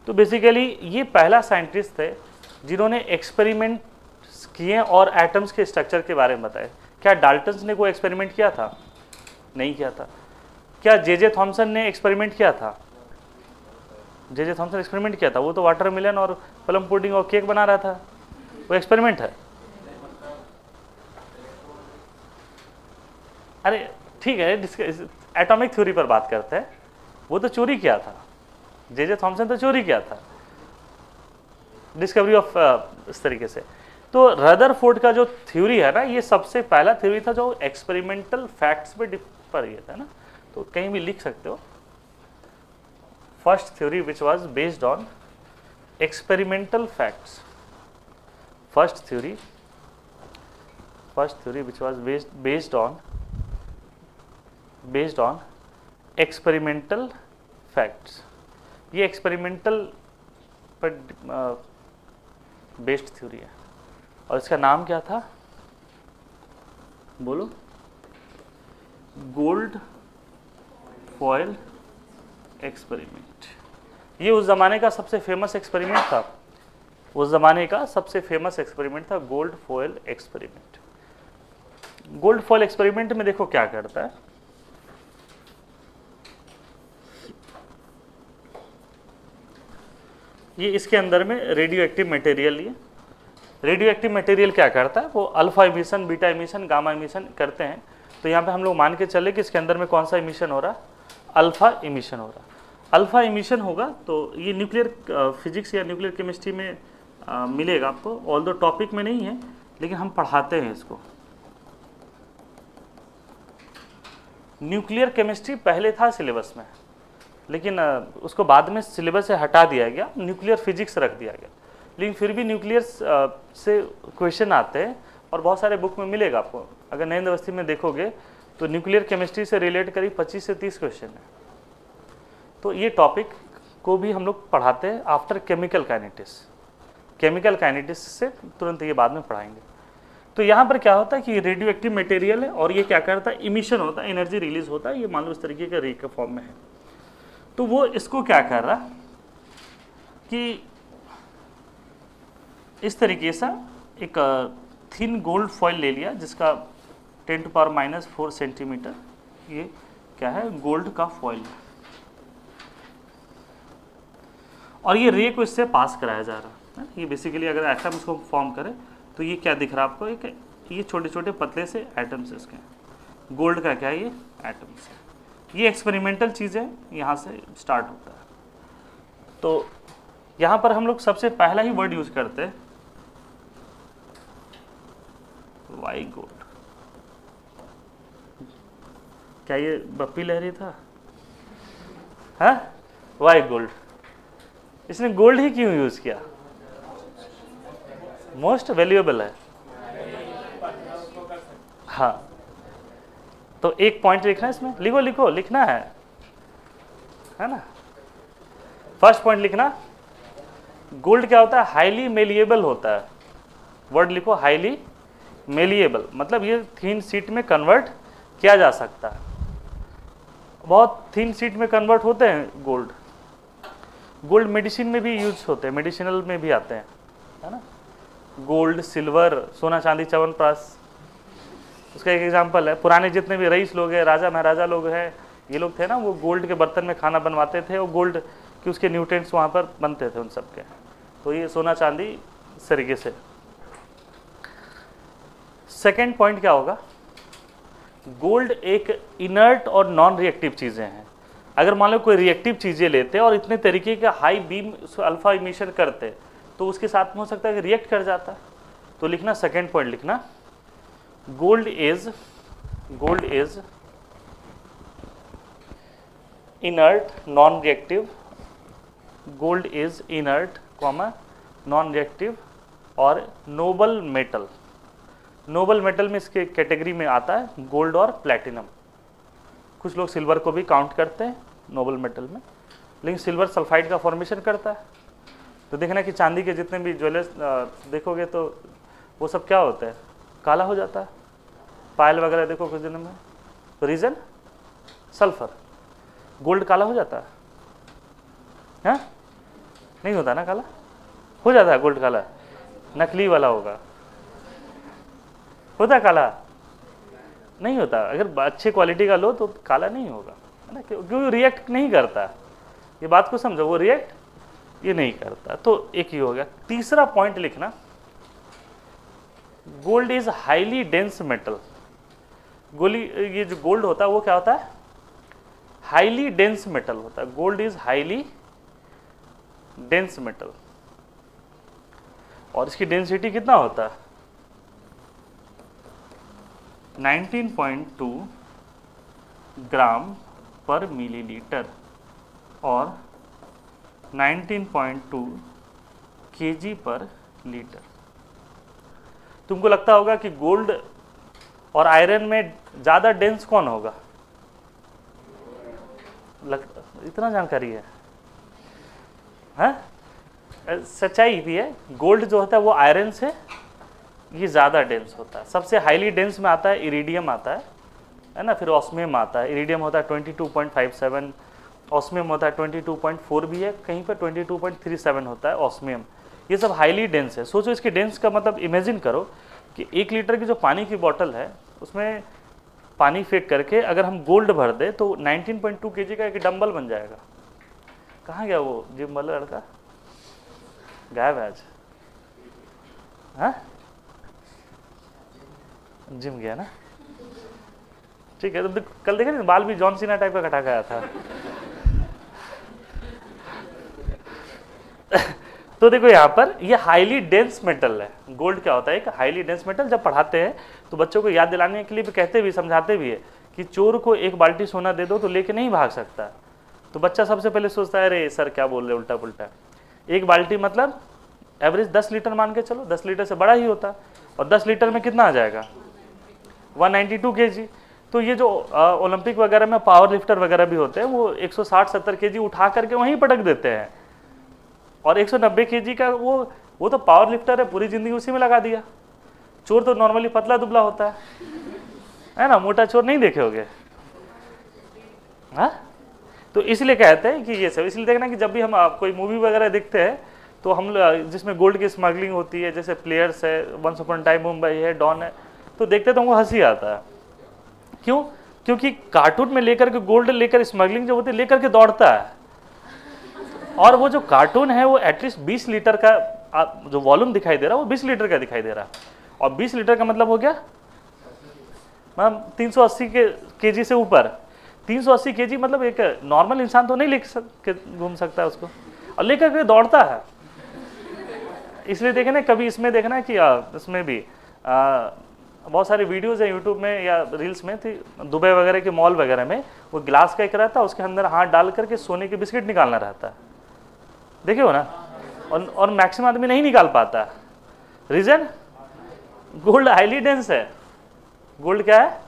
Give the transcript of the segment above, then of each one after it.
तो बेसिकली ये पहला साइंटिस्ट थे जिन्होंने एक्सपेरिमेंट किए और एटम्स के स्ट्रक्चर के बारे में बताया। क्या डाल्टन्स ने कोई एक्सपेरिमेंट किया था? नहीं किया था। क्या जे थॉमसन ने एक्सपेरिमेंट किया था? जे थॉमसन एक्सपेरिमेंट किया था, वो तो वाटरमेलन और प्लम पुडिंग और केक बना रहा था, वो एक्सपेरिमेंट है। अरे ठीक है, एटॉमिक थ्योरी पर बात करते हैं। वो तो चोरी किया था, जे थॉमसन तो चोरी किया था, डिस्कवरी ऑफ इस तरीके से। तो रदरफोर्ड का जो थ्योरी है ना, ये सबसे पहला थ्योरी था जो एक्सपेरिमेंटल फैक्ट्स पे डिफर किया था ना, तो कहीं भी लिख सकते हो। First theory which was based on experimental facts, first theory which was based on experimental facts. ये एक्सपेरिमेंटल पर बेस्ड थ्योरी है। और इसका नाम क्या था? बोलो। Gold foil experiment. ये उस जमाने का सबसे फेमस एक्सपेरिमेंट था, gold foil experiment. Gold foil experiment में देखो क्या करता है। ये इसके अंदर में रेडियो एक्टिव मटेरियल, ये रेडियो एक्टिव मटेरियल क्या करता है, वो alpha emission, beta emission, gamma emission करते हैं। तो यहाँ पे हम लोग मान के चले कि इसके अंदर में कौन सा इमिशन हो रहा है? अल्फा इमिशन हो रहा है। अल्फा इमिशन होगा तो ये न्यूक्लियर फिजिक्स या न्यूक्लियर केमिस्ट्री में मिलेगा आपको, ऑल दो टॉपिक में नहीं है लेकिन हम पढ़ाते हैं इसको। न्यूक्लियर केमिस्ट्री पहले था सिलेबस में, लेकिन उसको बाद में सिलेबस से हटा दिया गया, न्यूक्लियर फिजिक्स रख दिया गया। लेकिन फिर भी न्यूक्लियर से क्वेश्चन आते हैं और बहुत सारे बुक में मिलेगा आपको। अगर नरेंद्र अवस्थी में देखोगे तो न्यूक्लियर केमिस्ट्री से रिलेट करीब 25 से 30 क्वेश्चन है। तो ये टॉपिक को भी हम लोग पढ़ाते हैं आफ्टर केमिकल काइनेटिक्स से तुरंत ये बाद में पढ़ाएंगे। तो यहाँ पर क्या होता है कि रेडियो एक्टिव मटेरियल है और ये क्या करता है, इमिशन होता है, एनर्जी रिलीज होता है। ये मान लो इस तरीके का रे के फॉर्म में है। तो वो इसको क्या कर रहा कि इस तरीके से एक थिन गोल्ड फॉयल ले लिया जिसका 10⁻⁴ सेंटीमीटर, ये क्या है, गोल्ड का फॉयल है, और ये रे को इससे पास कराया जा रहा है। ये बेसिकली अगर एटम इसको फॉर्म करे तो ये क्या दिख रहा है आपको, एक ये छोटे छोटे पतले से एटम्स इसके, गोल्ड का क्या है, ये एटम्स है। ये एक्सपेरिमेंटल चीज़ है, यहाँ से स्टार्ट होता है। तो यहाँ पर हम लोग सबसे पहला ही वर्ड यूज करते हैं वाई गोल्ड। क्या ये बप्पी लहरी था? हाँ, वाई गोल्ड। इसने गोल्ड ही क्यों यूज किया? मोस्ट वैल्यूएबल है। हाँ, तो एक पॉइंट लिखना है इसमें, लिखो लिखना है ना। फर्स्ट पॉइंट लिखना, गोल्ड क्या होता है, हाईली मेलिएबल होता है। वर्ड लिखो हाईली मेलिएबल, मतलब ये थिन शीट में कन्वर्ट किया जा सकता है। बहुत थिन शीट में कन्वर्ट होते हैं गोल्ड मेडिसिन में भी यूज होते हैं, मेडिसिनल में भी आते हैं, है ना। गोल्ड, सिल्वर, सोना चांदी, च्यवनप्राश, उसका एक एग्जांपल है। पुराने जितने भी रईस लोग हैं, राजा महाराजा लोग हैं, ये लोग थे ना, वो गोल्ड के बर्तन में खाना बनवाते थे और गोल्ड के उसके न्यूट्रिएंट्स वहाँ पर बनते थे उन सब के। तो ये सोना चांदी इस तरीके से। सेकेंड पॉइंट क्या होगा, गोल्ड एक इनर्ट और नॉन रिएक्टिव चीज़ें हैं। अगर मान लो कोई रिएक्टिव चीज़ें लेते और इतने तरीके का हाई बीम अल्फा इमिशन करते तो उसके साथ में हो सकता है कि रिएक्ट कर जाता। तो लिखना, सेकेंड पॉइंट लिखना, gold is inert non reactive, gold is inert non reactive और नोबल मेटल। नोबल मेटल में इसके कैटेगरी में आता है गोल्ड और प्लैटिनम। कुछ लोग सिल्वर को भी काउंट करते हैं नोबल मेटल में, लेकिन सिल्वर सल्फाइड का फॉर्मेशन करता है। तो देखना कि चांदी के जितने भी ज्वेलर्स देखोगे तो वो सब क्या होता है, काला हो जाता है। पायल वगैरह देखो कुछ दिनों में, तो रीज़न सल्फर। गोल्ड काला हो जाता है, नहीं होता ना काला, हो जाता है गोल्ड काला, नकली वाला होगा, होता काला नहीं होता, अगर अच्छे क्वालिटी का लो तो काला नहीं होगा, है ना, क्योंकि रिएक्ट नहीं करता, ये बात को समझो, वो रिएक्ट ये नहीं करता। तो एक ही हो गया। तीसरा पॉइंट लिखना, gold is highly dense metal. गोली, ये जो गोल्ड होता है वो क्या होता है, हाईली डेंस मेटल होता है। Gold is highly dense metal, और इसकी डेंसिटी कितना होता है, 19.2 ग्राम पर मिलीलीटर और 19.2 केजी पर लीटर। तुमको लगता होगा कि गोल्ड और आयरन में ज़्यादा डेंस कौन होगा, इतना जानकारी है, सच्चाई भी है। गोल्ड जो होता है वो आयरन से ये ज़्यादा डेंस होता है। सबसे हाईली डेंस में आता है इरिडियम आता है ना, फिर ऑस्मियम आता है। इरिडियम होता है 22.57, ऑस्मियम होता है 22.4 भी है, कहीं पर 22.37 होता है ऑस्मियम। ये सब हाईली डेंस है। सोचो इसके डेंस का मतलब, इमेजिन करो कि 1 लीटर की जो पानी की बोतल है उसमें पानी फेंक करके अगर हम गोल्ड भर दे तो 19.2 केजी का एक डंबल बन जाएगा। कहाँ गया वो जिम वाला लड़का, गायब है आज, हाँ जिम गया ना, ठीक है। तो कल देखे ना बाल भी जॉन सीना टाइप का कटा के आया था। तो देखो यहाँ पर ये हाईली डेंस मेटल है। गोल्ड क्या होता है, एक हाईली डेंस मेटल। जब पढ़ाते हैं तो बच्चों को याद दिलाने के लिए भी कहते भी, समझाते भी है कि चोर को 1 बाल्टी सोना दे दो तो लेके नहीं भाग सकता। तो बच्चा सबसे पहले सोचता है अरे सर क्या बोल रहे उल्टा पुल्टा। 1 बाल्टी मतलब एवरेज 10 लीटर मान के चलो, 10 लीटर से बड़ा ही होता, और 10 लीटर में कितना आ जाएगा 192 केजी। तो ये जो ओलंपिक वगैरह में पावर लिफ्टर वगैरह भी होते हैं वो 160-70 केजी उठा करके वहीं पटक देते हैं, और 190 केजी का वो तो पावर लिफ्टर है, पूरी जिंदगी उसी में लगा दिया। चोर तो नॉर्मली पतला दुबला होता है ना, मोटा चोर नहीं देखे होगे, हाँ। तो इसलिए कहते हैं कि ये सब, इसलिए देखना कि जब भी हम कोई मूवी वगैरह देखते हैं तो हम जिसमें गोल्ड की स्मगलिंग होती है, जैसे प्लेयर्स है, वंस अपॉन टाइम मुंबई है, डॉन है, तो देखते तो हमको हंसी आता है। क्यों? क्योंकि कार्टून में लेकर के गोल्ड लेकर स्मगलिंग जो होती है लेकर के दौड़ता है, और वो जो कार्टून है वो एटलीस्ट 20 लीटर का जो वॉल्यूम दिखाई दे रहा है वो 20 लीटर का दिखाई दे रहा है, और 20 लीटर का मतलब हो गया मैम 380 केजी से ऊपर। 380 केजी मतलब एक नॉर्मल इंसान तो नहीं ले घूम सकता है उसको, और लेकर के दौड़ता है। इसलिए देखे ना, कभी इसमें देखना कि इसमें भी बहुत सारी वीडियोस है यूट्यूब में या रील्स में थी, दुबई वगैरह के मॉल वगैरह में वो ग्लास का एक रहता है, उसके अंदर हाथ डाल करके सोने के बिस्किट निकालना रहता है, देखे हो ना, और मैक्सिमम आदमी नहीं निकाल पाता। रीजन, गोल्ड हाईली डेंस है। गोल्ड क्या है,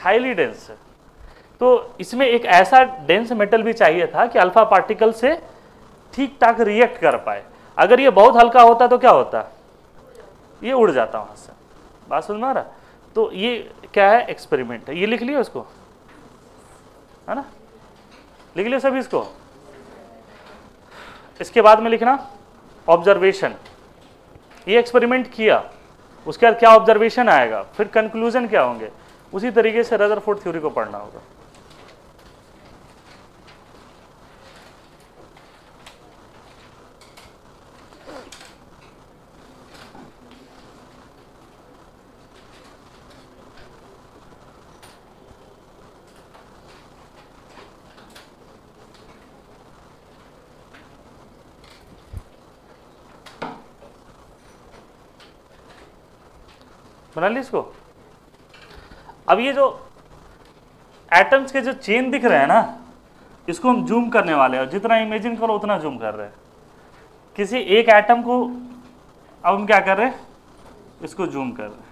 हाईली डेंस है। तो इसमें एक ऐसा डेंस मेटल भी चाहिए था कि अल्फा पार्टिकल से ठीक ठाक रिएक्ट कर पाए। अगर ये बहुत हल्का होता तो क्या होता, ये उड़ जाता वहां से। बात समझ में आ रहा? तो ये क्या है, एक्सपेरिमेंट है। ये लिख लियो इसको, है ना, लिख लियो सभी इसको। इसके बाद में लिखना ऑब्जर्वेशन। ये एक्सपेरिमेंट किया, उसके बाद क्या ऑब्जर्वेशन आएगा, फिर कंक्लूजन क्या होंगे, उसी तरीके से रदरफोर्ड थ्योरी को पढ़ना होगा। बना ली इसको। अब ये जो एटम्स के जो चेन दिख रहे हैं ना, इसको हम जूम करने वाले हैं, जितना इमेजिन करो उतना जूम कर रहे हैं। किसी एक एटम को अब हम क्या कर रहे हैं, इसको जूम कर रहे हैं।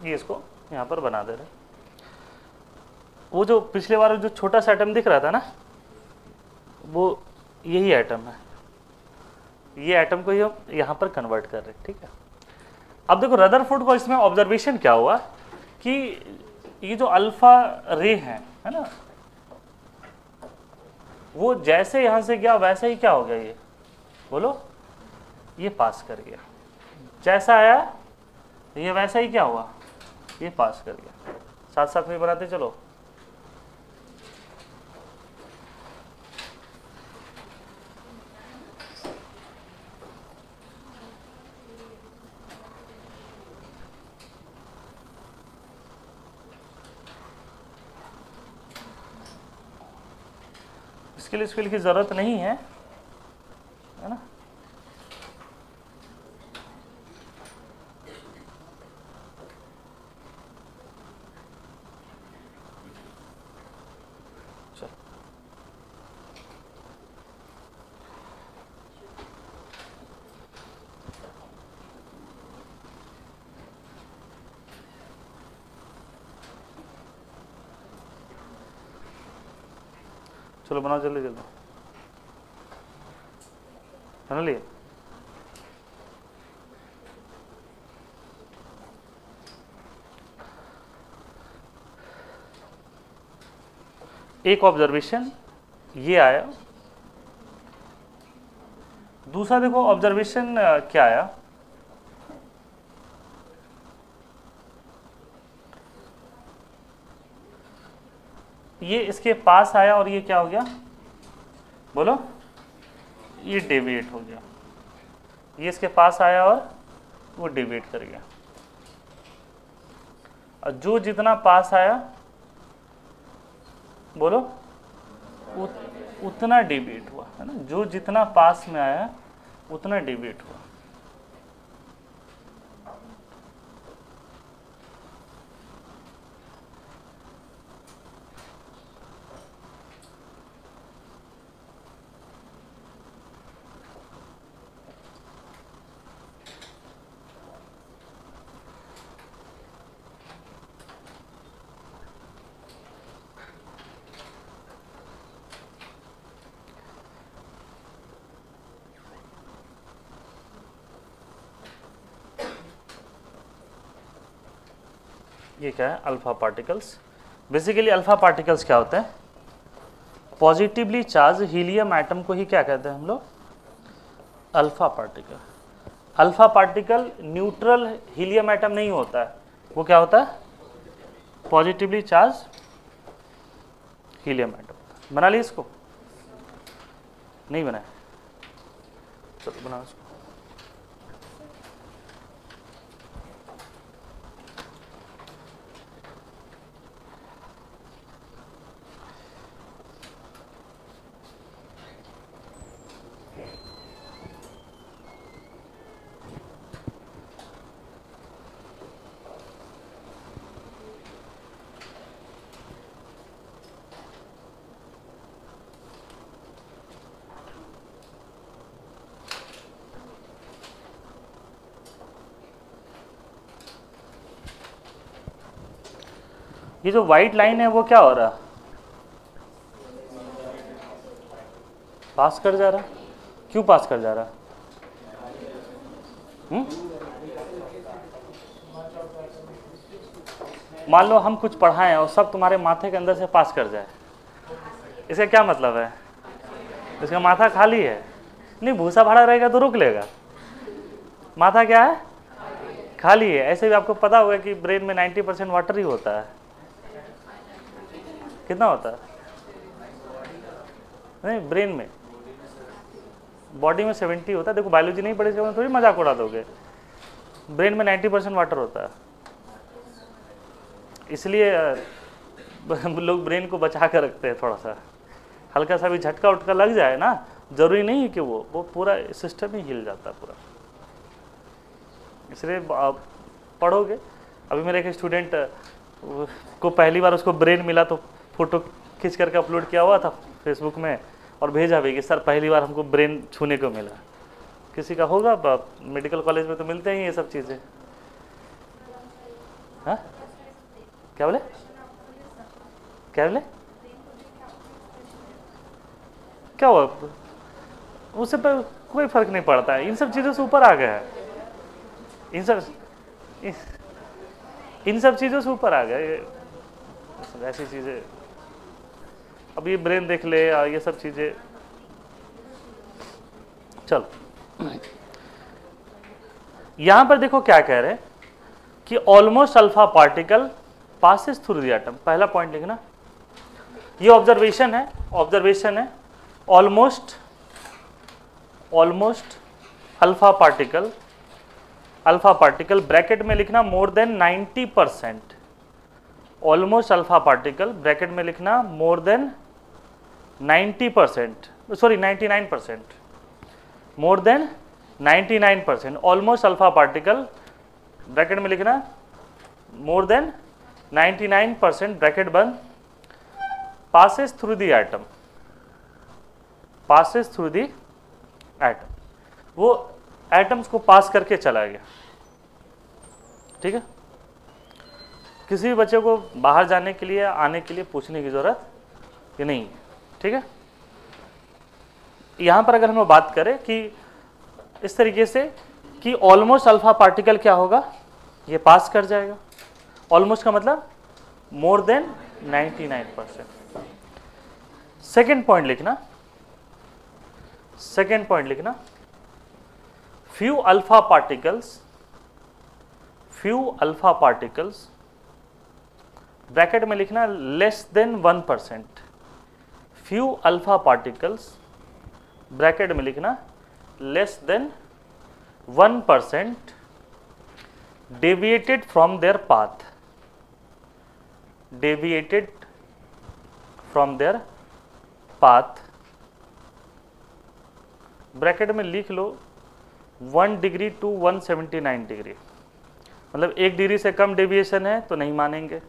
ये इसको यहाँ पर बना दे रहे। वो जो पिछले बार जो छोटा सा एटम दिख रहा था ना, वो यही एटम है। ये एटम को हम यहाँ पर कन्वर्ट कर रहे हैं, ठीक है। अब देखो रदरफोर्ड को इसमें ऑब्जर्वेशन क्या हुआ कि ये जो अल्फा रे है ना, वो जैसे यहाँ से गया वैसे ही क्या हो गया, ये बोलो, ये पास कर गया। जैसा आया ये वैसा ही क्या हुआ, ये पास कर गया। साथ साथ में बनाते चलो। इसके लिए स्किल की जरूरत नहीं है ना। चलो बनाओ जल्दी जल्दी, बना लिए। एक ऑब्जर्वेशन ये आया। दूसरा देखो ऑब्जर्वेशन क्या आया, ये इसके पास आया और ये क्या हो गया, बोलो, ये डेविएट हो गया। ये इसके पास आया और वो डेविएट कर गया। और जो जितना पास आया, बोलो, उतना डेविएट हुआ, है ना। जो जितना पास में आया उतना डेविएट हुआ। ये क्या है, alpha particles. Basically alpha particles क्या होते हैं, पॉजिटिवली चार्ज हीलियम एटम को ही क्या कहते हैं हम लोग, alpha particle. Alpha particle neutral helium atom नहीं होता है, वो क्या होता है, पॉजिटिवली चार्ज हीलियम एटम। बना लिया इसको, नहीं बनाया, चलो बनाओ इसको। ये जो व्हाइट लाइन है वो क्या हो रहा, पास कर जा रहा। क्यों पास कर जा रहा, मान लो हम कुछ पढ़ाएं और सब तुम्हारे माथे के अंदर से पास कर जाए, इसका क्या मतलब है, इसका माथा खाली है। नहीं, भूसा भरा रहेगा तो रुक लेगा, माथा क्या है, खाली है। ऐसे भी आपको पता होगा कि ब्रेन में 90% वाटर ही होता है। कितना होता है, नहीं ब्रेन में, बॉडी में 70 होता है। देखो बायोलॉजी नहीं पढ़े थोड़ी मजाक उड़ा दोगे, ब्रेन में 90% वाटर होता है। इसलिए लोग ब्रेन को बचा कर रखते हैं। थोड़ा सा हल्का सा भी झटका उटका लग जाए ना, जरूरी नहीं है कि वो पूरा सिस्टम ही हिल जाता है पूरा। इसलिए पढ़ोगे। अभी मेरे एक स्टूडेंट को पहली बार उसको ब्रेन मिला तो फोटो खींच करके अपलोड किया हुआ था फेसबुक में और भेजा भी कि सर पहली बार हमको ब्रेन छूने को मिला। किसी का होगा, मेडिकल कॉलेज में तो मिलते ही ये सब चीज़ें। हाँ क्या बोले, क्या बोले, क्या हुआ, उससे पर कोई फर्क नहीं पड़ता है, इन सब चीज़ों से ऊपर आ गया है, इन सब चीज़ों से ऊपर आ गया ये ऐसी चीज़ें। अब ये ब्रेन देख ले ये सब चीज़ें। चलो यहां पर देखो क्या कह रहे हैं कि almost alpha particle passes through the atom. पहला पॉइंट लिखना, ये ऑब्जर्वेशन है ऑलमोस्ट अल्फा पार्टिकल ब्रैकेट में लिखना more than 90%, almost alpha particle bracket में लिखना more than 90%, sorry 99%, more than 99%, almost alpha particle bracket में लिखना मोर देन 99% ब्रैकेट बंद, passes through the atom, वो एटम्स को पास करके चला गया। ठीक है, किसी भी बच्चे को बाहर जाने के लिए आने के लिए पूछने की जरूरत कि नहीं। ठीक है, यहां पर अगर हम बात करें कि इस तरीके से कि ऑलमोस्ट अल्फा पार्टिकल क्या होगा, ये पास कर जाएगा। ऑलमोस्ट का मतलब मोर देन 99%। सेकेंड पॉइंट लिखना, few alpha particles ब्रैकेट में लिखना less than 1%, few alpha particles bracket में लिखना less than 1% deviated from their path, bracket में लिख लो 1 डिग्री टू 179 डिग्री, मतलब 1 डिग्री से कम डेविएशन है तो नहीं मानेंगे,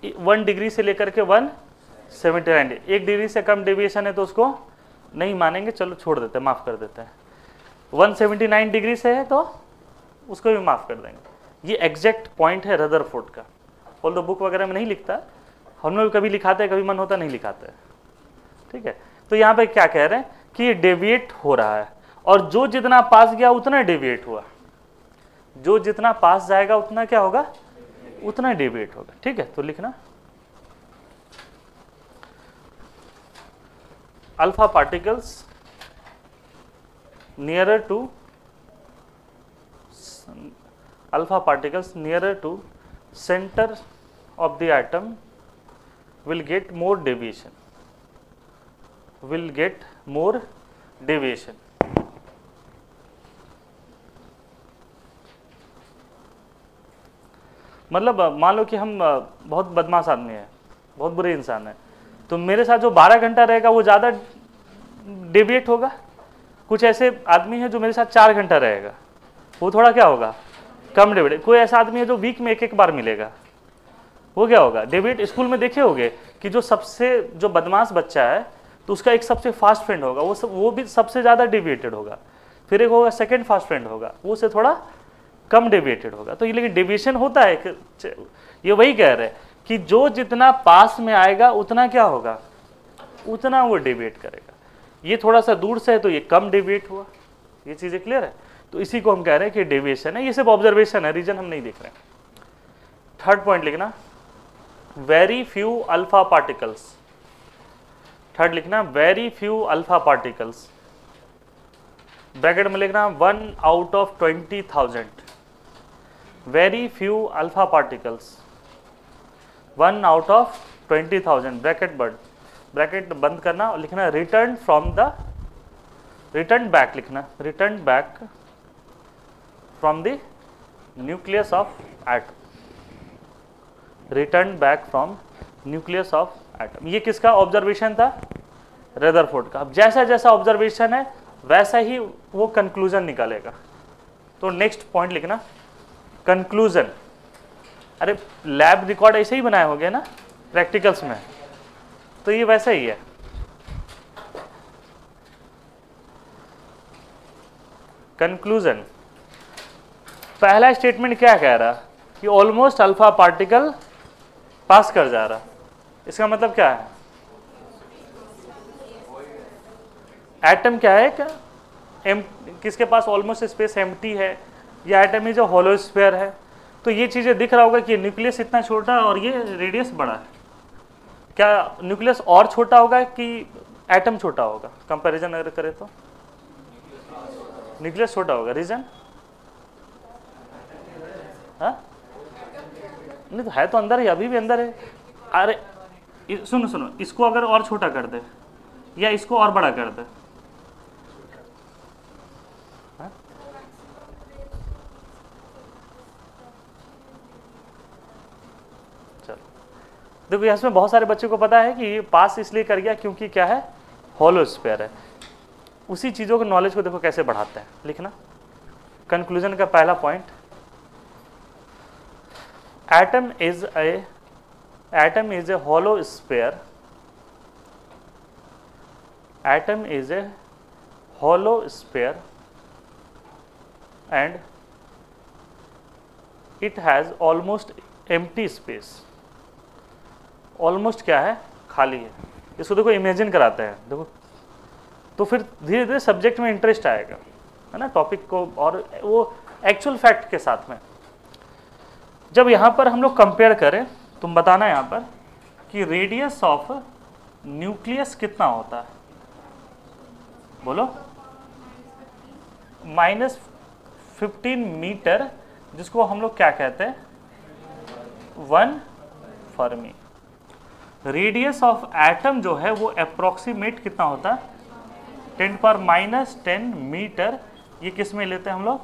1 डिग्री से लेकर के 179, 1 डिग्री से कम डेविएशन है तो उसको नहीं मानेंगे, चलो छोड़ देते हैं, माफ़ कर देते हैं। 179 डिग्री से है तो उसको भी माफ़ कर देंगे। ये एग्जैक्ट पॉइंट है रदरफोर्ड का, ऑल दो बुक वगैरह में नहीं लिखता, हम लोग कभी लिखाते हैं, कभी मन होता नहीं लिखाते। ठीक है, तो यहाँ पे क्या कह रहे हैं कि ये डेविएट हो रहा है, और जो जितना पास गया उतना डेविएट हुआ, जो जितना पास जाएगा उतना क्या होगा, उतना डेविएट होगा। ठीक है, तो लिखना alpha particles nearer to centre of the atom will get more deviation, मतलब मान लो कि हम बहुत बदमाश आदमी है, बहुत बुरे इंसान है, तो मेरे साथ जो 12 घंटा रहेगा वो ज़्यादा डेविएट होगा। कुछ ऐसे आदमी है जो मेरे साथ 4 घंटा रहेगा, वो थोड़ा क्या होगा, कम डेविएट। कोई ऐसा आदमी है जो वीक में एक बार मिलेगा, वो क्या होगा, डेविएट। स्कूल में देखे होंगे कि जो बदमाश बच्चा है तो उसका एक सबसे फास्ट फ्रेंड होगा, वो भी सबसे ज़्यादा डेविएटेड होगा, फिर एक होगा सेकंड फास्ट फ्रेंड होगा, वो से थोड़ा कम डेविएटेड होगा। तो ये लेकिन डेविएशन होता है, ये वही कह रहे हैं कि जो जितना पास में आएगा उतना क्या होगा, उतना वो डेविएट करेगा। ये थोड़ा सा दूर से है तो ये कम डेविएट हुआ। ये चीज़ें क्लियर है, तो इसी को हम कह रहे हैं कि डेविएशन है। ये सिर्फ ऑब्जर्वेशन है, रीजन हम नहीं देख रहे हैं। थर्ड पॉइंट लिखना very few alpha particles, third लिखना very few alpha particles, bracket में लिखना 1 out of 20,000, very few alpha particles 1 out of 20,000, bracket बंद करना और लिखना रिटर्न बैक, लिखना return back from the nucleus of atom, return back from nucleus of atom. ये किसका ऑब्जर्वेशन था, रदरफोर्ड का। अब जैसा जैसा ऑब्जर्वेशन है वैसा ही वो कंक्लूजन निकालेगा। तो नेक्स्ट पॉइंट लिखना कंक्लूजन। अरे लैब रिकॉर्ड ऐसे ही बनाए होंगे ना प्रैक्टिकल्स में, तो ये वैसा ही है। कंक्लूजन, पहला स्टेटमेंट क्या कह रहा कि ऑलमोस्ट अल्फा पार्टिकल पास कर जा रहा, इसका मतलब क्या है? एटम क्या है किसके पास ऑलमोस्ट स्पेस एम्प्टी है, या एटम ही जो होलो स्फीयर है। तो ये चीजें दिख रहा होगा कि न्यूक्लियस इतना छोटा है और ये रेडियस बड़ा है। क्या न्यूक्लियस और छोटा होगा कि एटम छोटा होगा? कंपैरिजन अगर करें तो न्यूक्लियस छोटा होगा। रीजन? हाँ नहीं तो है तो अंदर है, अभी भी अंदर है। अरे सुनो सुनो, इसको अगर और छोटा कर दे या इसको और बड़ा कर दे, देखो इसमें बहुत सारे बच्चों को पता है कि ये पास इसलिए कर गया क्योंकि क्या है, होलो स्फीयर है। उसी चीज़ों के नॉलेज को देखो कैसे बढ़ाते हैं। लिखना कंक्लूजन का पहला point, atom is a hollow sphere, atom is a hollow sphere and it has almost empty space. Almost क्या है, खाली है। इसको देखो इमेजिन कराते हैं, देखो तो फिर धीरे धीरे सब्जेक्ट में इंटरेस्ट आएगा, है ना, टॉपिक को और वो एक्चुअल फैक्ट के साथ में। जब यहाँ पर हम लोग कंपेयर करें, तुम बताना यहाँ पर कि रेडियस ऑफ न्यूक्लियस कितना होता है, बोलो। -15 मीटर, जिसको हम लोग क्या कहते हैं, 1 फर्मी। रेडियस ऑफ एटम जो है वो अप्रोक्सीमेट कितना होता है, 10⁻10 मीटर। ये किस में लेते हैं हम लोग,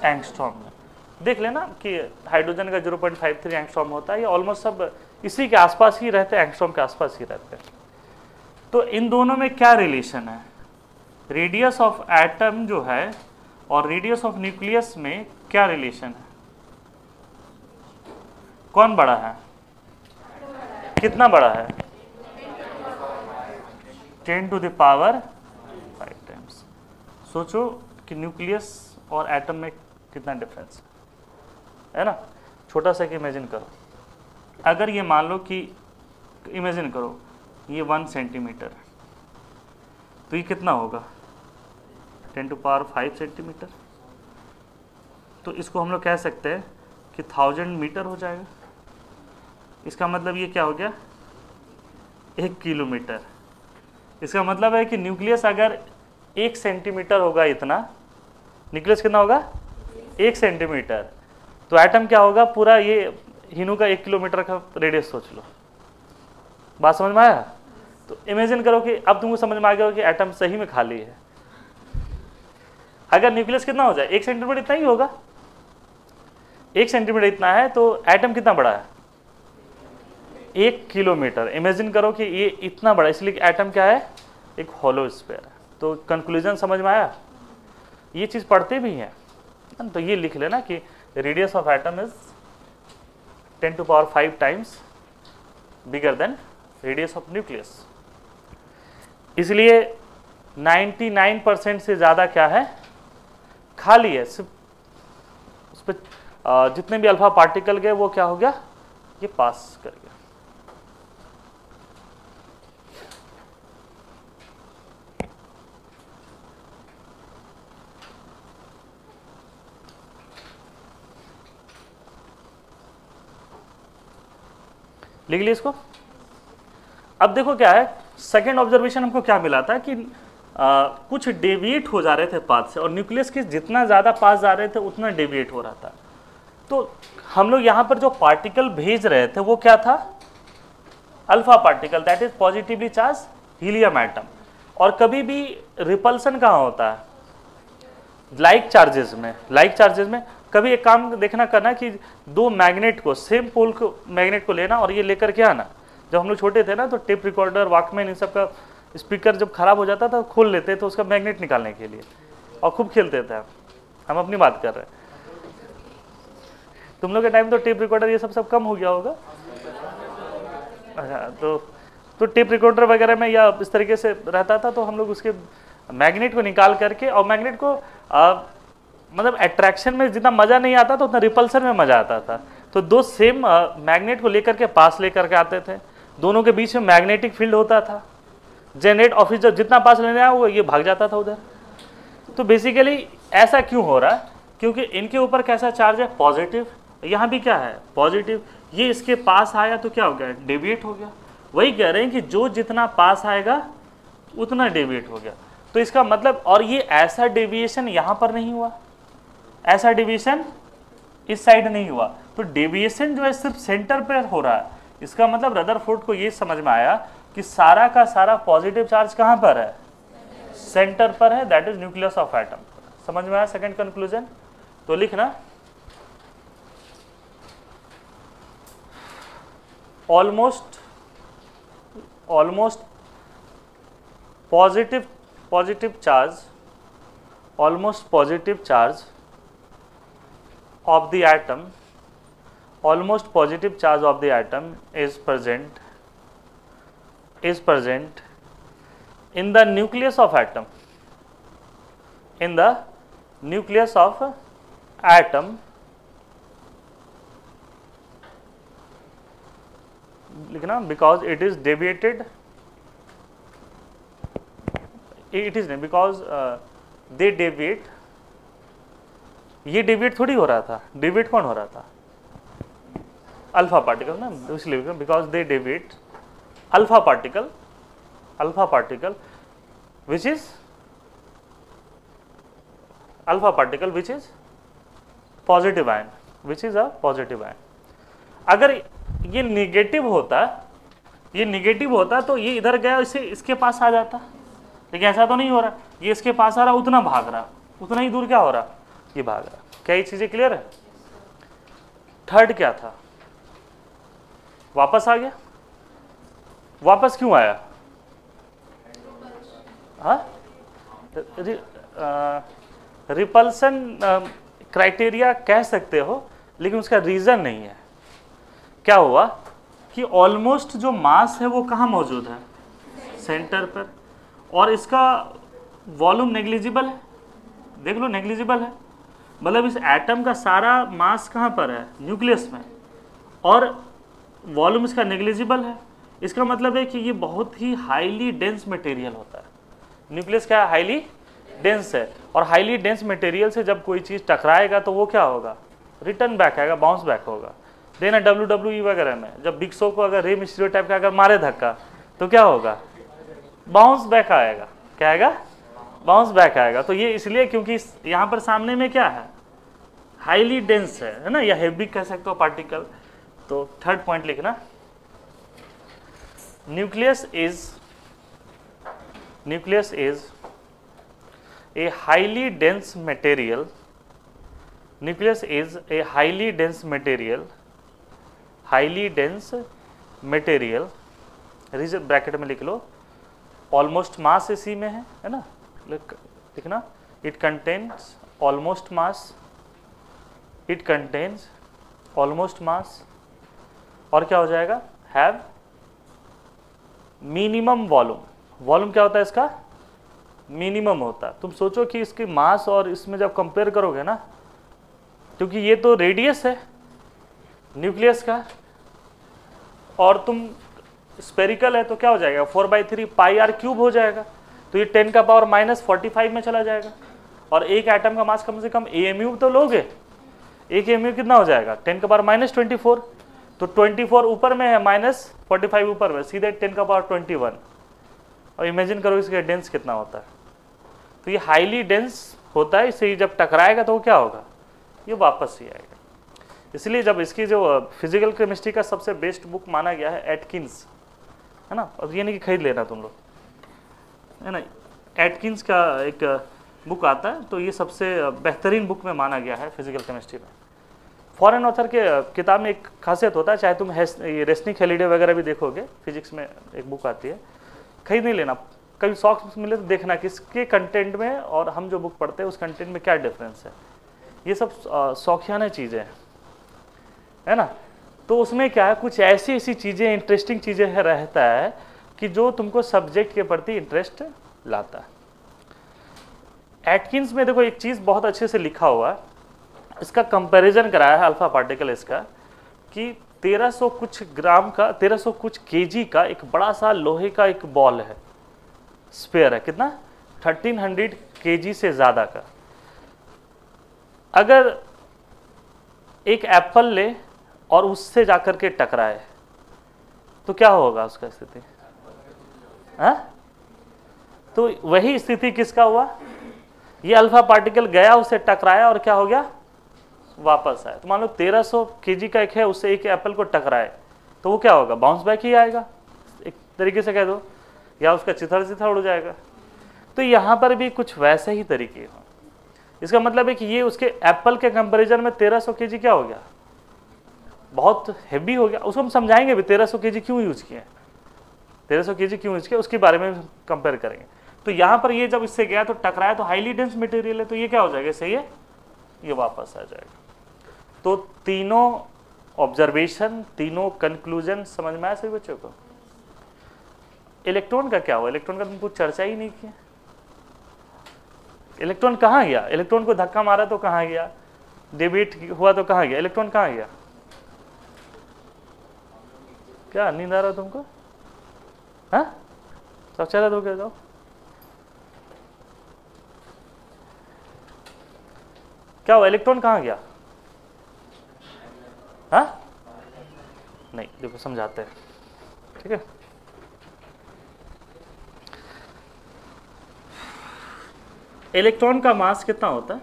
एंगस्ट्रॉम में। देख लेना कि हाइड्रोजन का 0.53 एंगस्ट्रॉम होता है, ये ऑलमोस्ट सब इसी के आसपास ही रहते हैं, एंगस्ट्रॉम के आसपास ही रहते हैं। तो इन दोनों में क्या रिलेशन है, रेडियस ऑफ एटम जो है और रेडियस ऑफ न्यूक्लियस में क्या रिलेशन है, कौन बड़ा है, कितना बड़ा है, 10⁵ टाइम्स। सोचो कि न्यूक्लियस और एटम में कितना डिफरेंस है ना। छोटा सा कि इमेजिन करो, अगर ये मान लो कि इमेजिन करो ये 1 सेंटीमीटर, तो ये कितना होगा, 10⁵ सेंटीमीटर। तो इसको हम लोग कह सकते हैं कि 1000 मीटर हो जाएगा। इसका मतलब ये क्या हो गया, 1 किलोमीटर। इसका मतलब है कि न्यूक्लियस अगर 1 सेंटीमीटर होगा, इतना न्यूक्लियस कितना होगा, 1 सेंटीमीटर, तो एटम क्या होगा, पूरा ये हीनू का 1 किलोमीटर का रेडियस सोच लो। बात समझ में आया? तो इमेजिन करो कि अब तुमको समझ में आ गया कि एटम सही में खाली है। अगर न्यूक्लियस कितना हो जाए, 1 सेंटीमीटर इतना ही होगा, 1 सेंटीमीटर इतना है, तो एटम कितना बड़ा है, 1 किलोमीटर। इमेजिन करो कि ये इतना बड़ा, इसलिए एटम क्या है, एक होलो स्फीयर है। तो कंक्लूजन समझ में आया? ये चीज़ पढ़ते भी हैं, तो ये लिख लेना कि radius of atom is 10⁵ times bigger than radius of nucleus. इसलिए 99% से ज़्यादा क्या है, खाली है। सिर्फ उस पर जितने भी अल्फा पार्टिकल गए वो क्या हो गया, ये पास कर गया। लिख लिया इसको। अब देखो क्या है, सेकेंड ऑब्जर्वेशन हमको क्या मिला था कि कुछ डेविएट हो जा रहे थे पाथ से, और न्यूक्लियस के जितना ज़्यादा पास जा रहे थे उतना डेविएट हो रहा था। तो हम लोग यहाँ पर जो पार्टिकल भेज रहे थे वो क्या था, alpha particle, that is positively charge helium atom. और कभी भी रिपल्सन कहाँ होता है, लाइक चार्जेस में। लाइक चार्जेस में कभी एक काम देखना करना कि दो मैग्नेट को, सेम पोल को, मैग्नेट को लेना और ये लेकर के आना। जब हम लोग छोटे थे ना तो टेप रिकॉर्डर, वॉकमैन, इन सब का स्पीकर जब खराब हो जाता था खोल लेते थे उसका मैग्नेट निकालने के लिए, और खूब खेलते थे। हम अपनी बात कर रहे हैं, तुम लोग के टाइम तो टेप रिकॉर्डर ये सब कम हो गया होगा। अच्छा, तो टेप रिकॉर्डर वगैरह में या इस तरीके से रहता था, तो हम लोग उसके मैग्नेट को निकाल करके, और मैग्नेट को मतलब अट्रैक्शन में जितना मजा नहीं आता था उतना रिपल्सन में मजा आता था। तो दो सेम मैग्नेट को लेकर के पास लेकर के आते थे, दोनों के बीच में मैग्नेटिक फील्ड होता था, जनरेट ऑफिस जब जितना पास लेने आया वो ये भाग जाता था उधर। तो बेसिकली ऐसा क्यों हो रहा है, क्योंकि इनके ऊपर कैसा चार्ज है, पॉजिटिव, यहाँ भी क्या है, पॉजिटिव। ये इसके पास आया तो क्या हो गया, डेविएट हो गया। वही कह रहे हैं कि जो जितना पास आएगा उतना डेविएट हो गया। तो इसका मतलब, और ये ऐसा डेविएशन यहाँ पर नहीं हुआ, ऐसा डेविएशन इस साइड नहीं हुआ, तो डेविएशन जो है सिर्फ सेंटर पर हो रहा है। इसका मतलब रदरफोर्ड को ये समझ में आया कि सारा का सारा पॉजिटिव चार्ज कहाँ पर है, सेंटर पर है, that is nucleus of atom. समझ में आया सेकंड कंक्लूजन। तो लिखना almost positive charge, almost positive charge of the atom, almost positive charge of the atom is present in the nucleus of atom, in the nucleus of atom, लिखना, because it is deviated, it is because they deviate, ये deviate थोड़ी हो रहा था, deviate कौन हो रहा था, अल्फा पार्टिकल ना, इसलिए because they deviate alpha particle which is alpha particle which is positive ion, which is a positive ion. अगर ये निगेटिव होता तो ये इधर गया, इसे इसके पास आ जाता, लेकिन ऐसा तो नहीं हो रहा, ये इसके पास आ रहा, उतना भाग रहा, उतना ही दूर क्या हो रहा, ये भाग रहा। क्या ये चीजें क्लियर है। थर्ड क्या था, वापस आ गया, वापस क्यों आया, हाँ, रिपल्सन क्राइटेरिया कह सकते हो, लेकिन उसका रीजन नहीं है। क्या हुआ कि ऑलमोस्ट जो मास है वो कहाँ मौजूद है, सेंटर पर, और इसका वॉल्यूम नेग्लिजिबल है, देख लो नेग्लिजिबल है, मतलब इस एटम का सारा मास कहाँ पर है, न्यूक्लियस में, और वॉल्यूम इसका नेग्लिजिबल है। इसका मतलब है कि ये बहुत ही हाईली डेंस मटेरियल होता है। न्यूक्लियस क्या है, हाईली डेंस है, और हाईली डेंस मटेरियल से जब कोई चीज़ टकराएगा तो वो क्या होगा, रिटर्न बैक आएगा, बाउंस बैक होगा। देना WWE वगैरह में जब बिग शो को अगर रे मिस्टीरियो टाइप का अगर मारे धक्का तो क्या होगा, बाउंस बैक आएगा। क्या आएगा, बाउंस बैक आएगा। तो ये इसलिए क्योंकि यहाँ पर सामने में क्या है, हाईली डेंस है ना, या हेवी कह सकते हो पार्टिकल। तो थर्ड पॉइंट लिखना, nucleus is a highly dense material, nucleus is a highly dense material, reason bracket में लिख लो, ऑलमोस्ट मास इसी में है ना, लिखना, इट कंटेन्स ऑलमोस्ट मास, और क्या हो जाएगा, हैव मिनिमम वॉल्यूम क्या होता है इसका, मिनिमम होता है। तुम सोचो कि इसकी मास और इसमें जब कंपेयर करोगे ना, क्योंकि ये तो रेडियस है न्यूक्लियस का, और तुम स्पेरिकल है तो क्या हो जाएगा, 4/3 πr³ हो जाएगा। तो ये 10⁻⁻45 में चला जाएगा, और एक एटम का मास कम से कम AMU तो लोगे, एक AMU कितना हो जाएगा, 10⁻24, तो 24 ऊपर में है, -45 ऊपर में, सीधे 10⁻21। और इमेजिन करो इसका डेंस कितना होता है। तो ये हाईली डेंस होता है, इससे जब टकराएगा तो क्या होगा, ये वापस ही आएगा। इसलिए जब इसकी जो फिजिकल केमिस्ट्री का सबसे बेस्ट बुक माना गया है एटकिंस, है ना, और ये नहीं कि खरीद लेना तुम लोग, है ना, एटकिंस का एक बुक आता है, तो ये सबसे बेहतरीन बुक में माना गया है फिजिकल केमिस्ट्री में। फॉरेन ऑथर के किताब में एक खासियत होता है, चाहे तुम रेस्निक हेलिडे वगैरह भी देखोगे, फिजिक्स में एक बुक आती है, खरीद नहीं लेना, कभी शौक मिले तो देखना कि इसके कंटेंट में और हम जो बुक पढ़ते हैं उस कंटेंट में क्या डिफरेंस है। ये सब शौकियाना चीज़ें हैं, है ना। तो उसमें क्या है, कुछ ऐसी चीज़ें, इंटरेस्टिंग चीज़ें रहता है कि जो तुमको सब्जेक्ट के प्रति इंटरेस्ट लाता है। एटकिंस में देखो एक चीज़ बहुत अच्छे से लिखा हुआ है, इसका कंपैरिजन कराया है अल्फा पार्टिकल इसका, कि 1300 कुछ ग्राम का, 1300 कुछ केजी का एक बड़ा सा लोहे का एक बॉल है, स्फीयर है, कितना 1300 केजी से ज़्यादा का। अगर एक एप्पल ले और उससे जाकर के टकराए तो क्या होगा उसका स्थिति? तो वही स्थिति किसका हुआ? ये अल्फा पार्टिकल गया, उससे टकराया और क्या हो गया? वापस आया। तो मान लो 1300 केजी का एक है, उससे एक एप्पल को टकराए तो वो क्या होगा? बाउंस बैक ही आएगा, एक तरीके से कह दो, या उसका चिथड़ उड़ जाएगा। तो यहाँ पर भी कुछ वैसे ही तरीके हैं। इसका मतलब है कि ये उसके एप्पल के कंपैरिजन में 1300 केजी क्या हो गया? बहुत हेवी हो गया। उसको हम समझाएंगे भी 1300 केजी क्यों यूज किए, 1300 केजी क्यों यूज किया, उसके बारे में कंपेयर करेंगे। तो यहाँ पर ये जब इससे गया तो टकराया, तो हाईली डेंस मटेरियल है, तो ये क्या हो जाएगा? सही है, ये वापस आ जाएगा। तो तीनों ऑब्जर्वेशन, तीनों कंक्लूजन समझ में आया सभी बच्चों को? इलेक्ट्रॉन का क्या हुआ? इलेक्ट्रॉन का तुमको चर्चा ही नहीं किया। इलेक्ट्रॉन कहाँ गया? इलेक्ट्रॉन को धक्का मारा तो कहाँ गया? डिबेट हुआ तो कहाँ गया? इलेक्ट्रॉन कहाँ गया? क्या नींद आ रहा है तुमको? हाँ, सब चला दो, क्या जाओ। क्या हुआ? इलेक्ट्रॉन कहाँ गया? हाँ, नहीं, देखो समझाते हैं, ठीक है। इलेक्ट्रॉन का मास कितना होता है?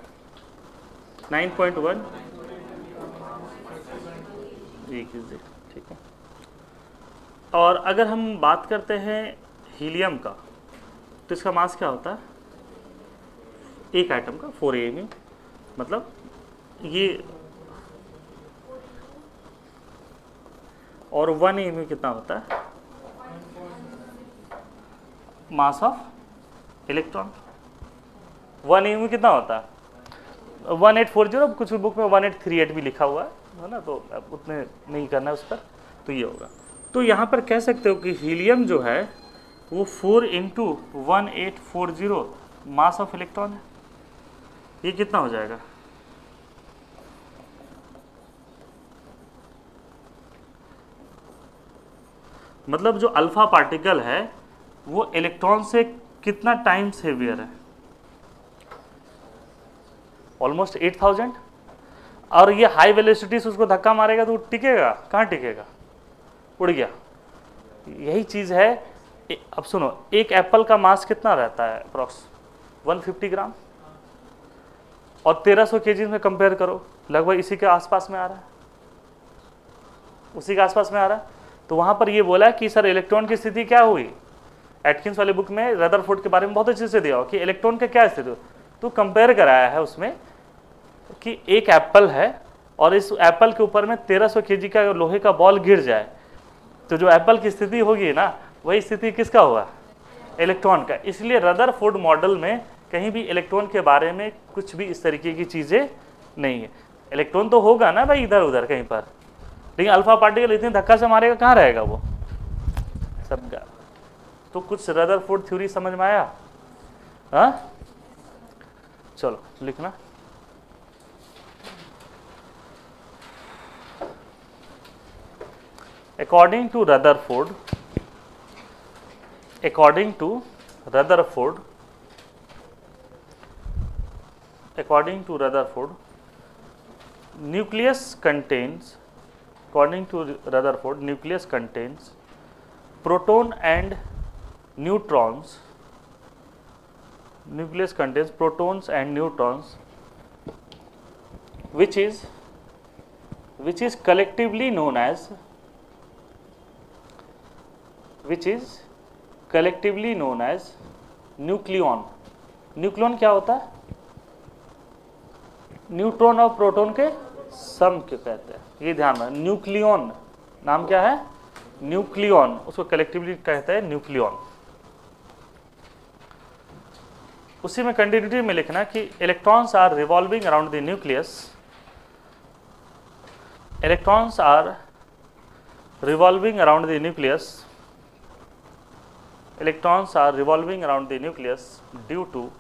9.1, ठीक है। और अगर हम बात करते हैं हीलियम का, तो इसका मास क्या होता है? एक एटम का 4 AMU, मतलब ये, और 1 AMU कितना होता है? Mass of electron. 1 AMU कितना होता है? 1840, कुछ बुक में 1838 भी लिखा हुआ है ना, तो अब उतने नहीं करना है उस पर, तो ये होगा। तो यहाँ पर कह सकते हो कि हीलियम जो है वो 4 × 1840 मास ऑफ इलेक्ट्रॉन है। ये कितना हो जाएगा? मतलब जो अल्फा पार्टिकल है वो इलेक्ट्रॉन से कितना टाइम्स हेवियर है? ऑलमोस्ट 8000। और ये हाई वेलोसिटी से उसको धक्का मारेगा तो टिकेगा? कहाँ टिकेगा? उड़ गया। यही चीज़ है। अब सुनो, एक एप्पल का मास कितना रहता है? अप्रॉक्स 150 ग्राम, और 1300 केजी में कंपेयर करो, लगभग इसी के आसपास में आ रहा है, उसी के आसपास में आ रहा है। तो वहाँ पर ये बोला कि सर इलेक्ट्रॉन की स्थिति क्या हुई? एटकिंस वाले बुक में रदरफोर्ड के बारे में बहुत अच्छे से दिया हो कि इलेक्ट्रॉन का क्या स्थिति, तो कंपेयर कराया है उसमें कि एक एप्पल है और इस एप्पल के ऊपर में 1300 केजी का लोहे का बॉल गिर जाए तो जो एप्पल की स्थिति होगी ना, वही स्थिति किसका हुआ? इलेक्ट्रॉन का। इसलिए रदरफोर्ड मॉडल में कहीं भी इलेक्ट्रॉन के बारे में कुछ भी इस तरीके की चीज़ें नहीं है। इलेक्ट्रॉन तो होगा ना भाई इधर उधर कहीं पर, लेकिन अल्फा पार्टिकल इतने धक्का से मारेगा, कहाँ रहेगा वो सबका। तो कुछ रदरफोर्ड थ्योरी समझ में आया? हाँ, चलो लिखना। According to Rutherford, nucleus contains proton and neutrons. Nucleus contains protons and neutrons, which is collectively known as nucleon. Nucleon क्या होता है? न्यूट्रॉन और प्रोटॉन के सम के कहते हैं, ये ध्यान में। न्यूक्लियॉन नाम क्या है? न्यूक्लियॉन, उसको कलेक्टिवली कहते हैं न्यूक्लियॉन। उसी में कंटिन्यूटी में लिखना कि electrons are revolving around the nucleus, electrons are revolving around the nucleus, electrons are revolving around the nucleus due to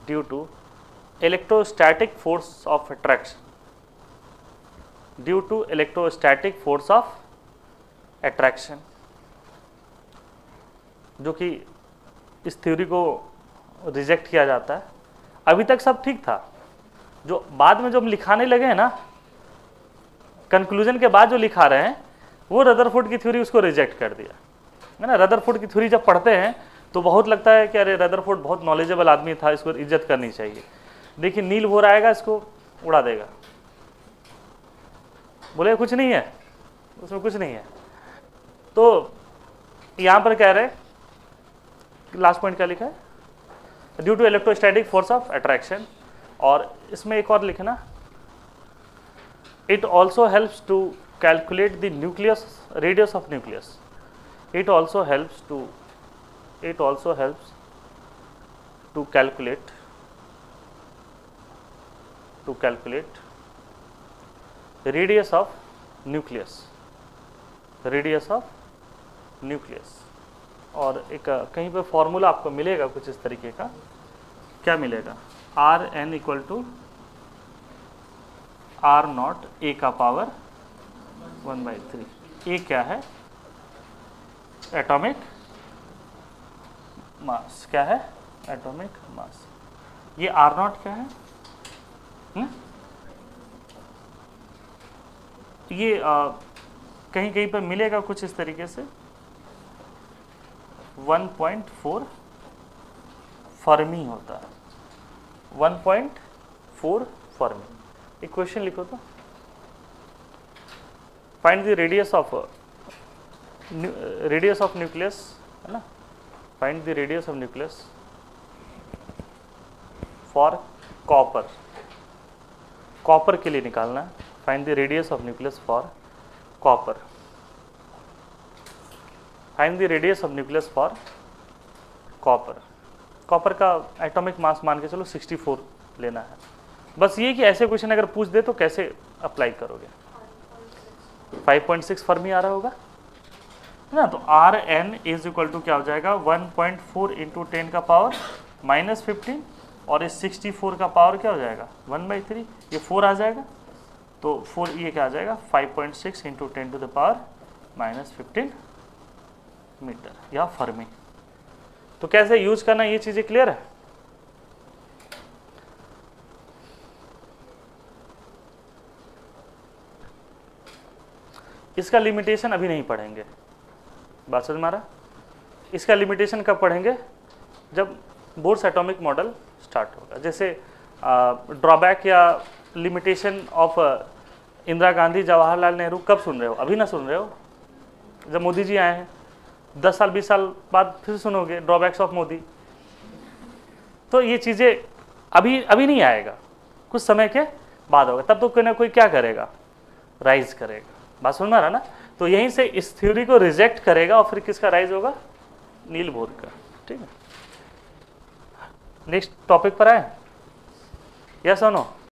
due to electrostatic force of attraction, due to electrostatic force of attraction, जो कि इस theory को reject किया जाता है। अभी तक सब ठीक था, जो बाद में जो हम लिखाने लगे हैं ना, कंक्लूजन के बाद जो लिखा रहे हैं, वो रदरफोर्ड की थ्योरी उसको रिजेक्ट कर दिया है ना। रदरफोर्ड की थ्योरी जब पढ़ते हैं तो बहुत लगता है कि अरे रदरफोर्ड बहुत नॉलेजेबल आदमी था, इसको इज्जत करनी चाहिए। देखिए नील बोर आएगा, इसको उड़ा देगा, बोले कुछ नहीं है उसमें, कुछ नहीं है। तो यहाँ पर कह रहे, लास्ट पॉइंट क्या लिखा है, due to electrostatic force of attraction, और इसमें एक और लिखना, it also helps to calculate the nucleus radius of nucleus, it also helps to calculate radius of nucleus, और एक कहीं पे फॉर्मूला आपको मिलेगा कुछ इस तरीके का, क्या मिलेगा, Rn equal to R naught A का पावर 1/3। ए क्या है, एटॉमिक मास, क्या है, एटॉमिक मास। ये आर नॉट क्या है, ये कहीं कहीं पर मिलेगा कुछ इस तरीके से 1.4 फर्मी होता है, 1.4 फर्मी। एक क्वेश्चन लिखो तो, find the radius of nucleus, है ना, find the radius of nucleus for copper, copper के लिए निकालना है, find the radius of nucleus for copper, find the radius of nucleus for copper. Copper का एटॉमिक मास मान के चलो 64 लेना है। बस ये कि ऐसे क्वेश्चन अगर पूछ दे तो कैसे अप्लाई करोगे, 5.6 फर्मी आ रहा होगा ना, तो R N is equal to क्या हो जाएगा, 1.4 इंटू 10 का पावर -15, और इस 64 का पावर क्या हो जाएगा 1/3, ये 4 आ जाएगा, तो 4 ये क्या आ जाएगा 5.6 into 10 to the power -15 metre या फर्मी। तो कैसे यूज करना, ये चीजें क्लियर है। इसका लिमिटेशन अभी नहीं पढ़ेंगे, बात समझ में आ रहा। इसका लिमिटेशन कब पढ़ेंगे, जब बोर्स एटॉमिक मॉडल स्टार्ट होगा। जैसे ड्रॉबैक या लिमिटेशन ऑफ इंदिरा गांधी जवाहरलाल नेहरू कब सुन रहे हो, अभी ना सुन रहे हो, जब मोदी जी आए हैं 10 साल 20 साल बाद फिर सुनोगे ड्रॉबैक्स ऑफ मोदी। तो ये चीज़ें अभी नहीं आएगा, कुछ समय के बाद होगा, तब तो कोई ना कोई क्या करेगा, राइज करेगा। बात सुन रहा ना, तो यहीं से इस थ्योरी को रिजेक्ट करेगा और फिर किसका राइज होगा, नील बोर का। ठीक है, नेक्स्ट टॉपिक पर आए, यस और नो।